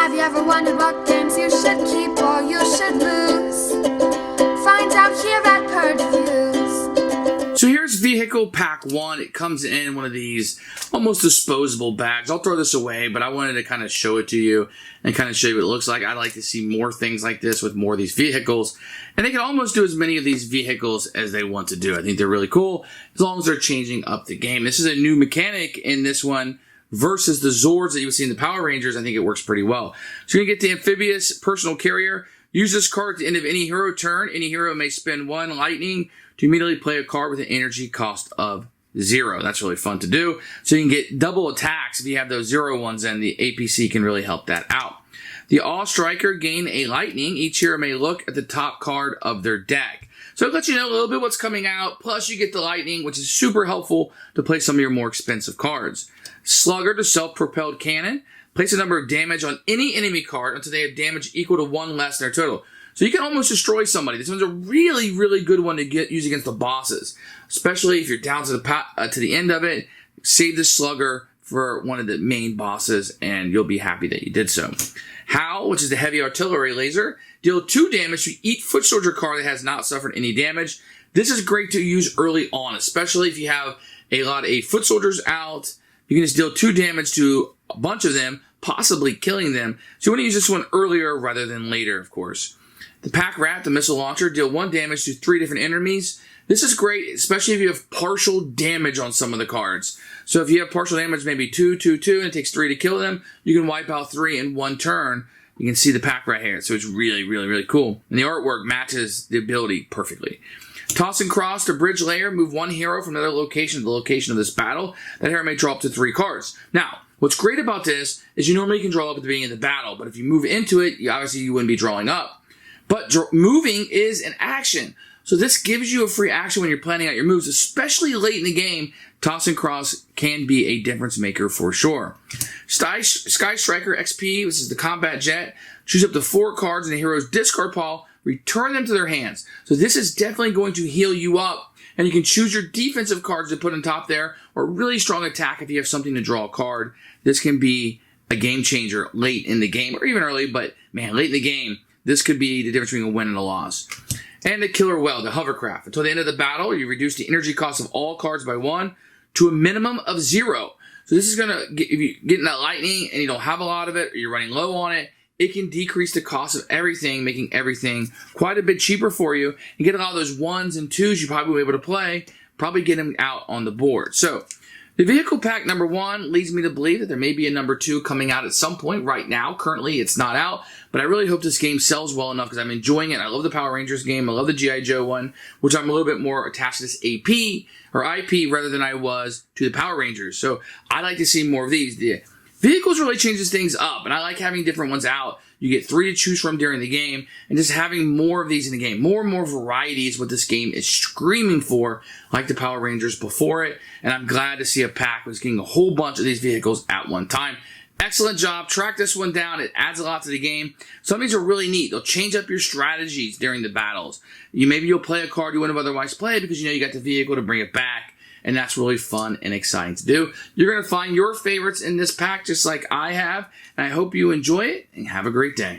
Have you ever wondered what games you should keep or you should lose? Find out here at Purge Reviews. So here's Vehicle Pack 1. It comes in one of these almost disposable bags. I'll throw this away, but I wanted to kind of show it to you and kind of show you what it looks like. I'd like to see more things like this with more of these vehicles. And they can almost do as many of these vehicles as they want to do. I think they're really cool as long as they're changing up the game. This is a new mechanic in this one versus the Zords that you would see in the Power Rangers. I think it works pretty well. So you're going to get the Amphibious Personal Carrier. Use this card at the end of any hero turn. Any hero may spend 1 lightning to immediately play a card with an energy cost of 0. That's really fun to do. So you can get double attacks if you have those 0 ones, and the APC can really help that out. The All Striker gain a lightning. Each hero may look at the top card of their deck. So it lets you know a little bit what's coming out. Plus you get the lightning, which is super helpful to play some of your more expensive cards. Slugger, the self-propelled cannon. Place a number of damage on any enemy card until they have damage equal to 1 less than their total. So you can almost destroy somebody. This one's a really, really good one to use against the bosses. Especially if you're down to the end of it. Save the Slugger for one of the main bosses, and you'll be happy that you did so. Howl, which is the heavy artillery laser. Deal 2 damage to each foot soldier card that has not suffered any damage. This is great to use early on, especially if you have a lot of foot soldiers out. You can just deal 2 damage to a bunch of them, possibly killing them. So you want to use this one earlier rather than later, of course. The Pack Rat, the missile launcher, deal 1 damage to 3 different enemies. This is great, especially if you have partial damage on some of the cards. So if you have partial damage, maybe 2, 2, 2, and it takes 3 to kill them, you can wipe out 3 in 1 turn. You can see the Pack Rat here, so it's really, really, really cool. And the artwork matches the ability perfectly. Toss and Cross, the bridge layer. Move 1 hero from another location to the location of this battle. That hero may draw up to 3 cards. Now, what's great about this is you normally can draw up at the beginning of the battle, but if you move into it, obviously you wouldn't be drawing up. But moving is an action. So this gives you a free action when you're planning out your moves, especially late in the game. Toss and Cross can be a difference maker for sure. Sky Striker XP, this is the combat jet. Choose up to 4 cards in the hero's discard pile. Return them to their hands. So this is definitely going to heal you up. And you can choose your defensive cards to put on top there, or really strong attack if you have something to draw a card. This can be a game changer late in the game, or even early, but man, late in the game, this could be the difference between a win and a loss. And the Killer Whale, the hovercraft. Until the end of the battle, you reduce the energy cost of all cards by 1 to a minimum of 0. So this is going to, if you get in that lightning and you don't have a lot of it, or you're running low on it, it can decrease the cost of everything, making everything quite a bit cheaper for you. And get a lot of those 1s and 2s you probably will be able to play, probably get them out on the board. So the Vehicle Pack number 1 leads me to believe that there may be a number 2 coming out at some point. Right now, currently, it's not out. But I really hope this game sells well enough because I'm enjoying it. I love the Power Rangers game. I love the G.I. Joe one, which I'm a little bit more attached to this AP or IP rather than I was to the Power Rangers. So I like to see more of these. The vehicles really changes things up, and I like having different ones out. You get 3 to choose from during the game, and just having more of these in the game. More and more variety is what this game is screaming for, like the Power Rangers before it. And I'm glad to see a pack was getting a whole bunch of these vehicles at one time. Excellent job. Track this one down. It adds a lot to the game. Some of these are really neat. They'll change up your strategies during the battles. Maybe you'll play a card you wouldn't have otherwise played because you know you got the vehicle to bring it back. And that's really fun and exciting to do. You're going to find your favorites in this pack just like I have. And I hope you enjoy it and have a great day.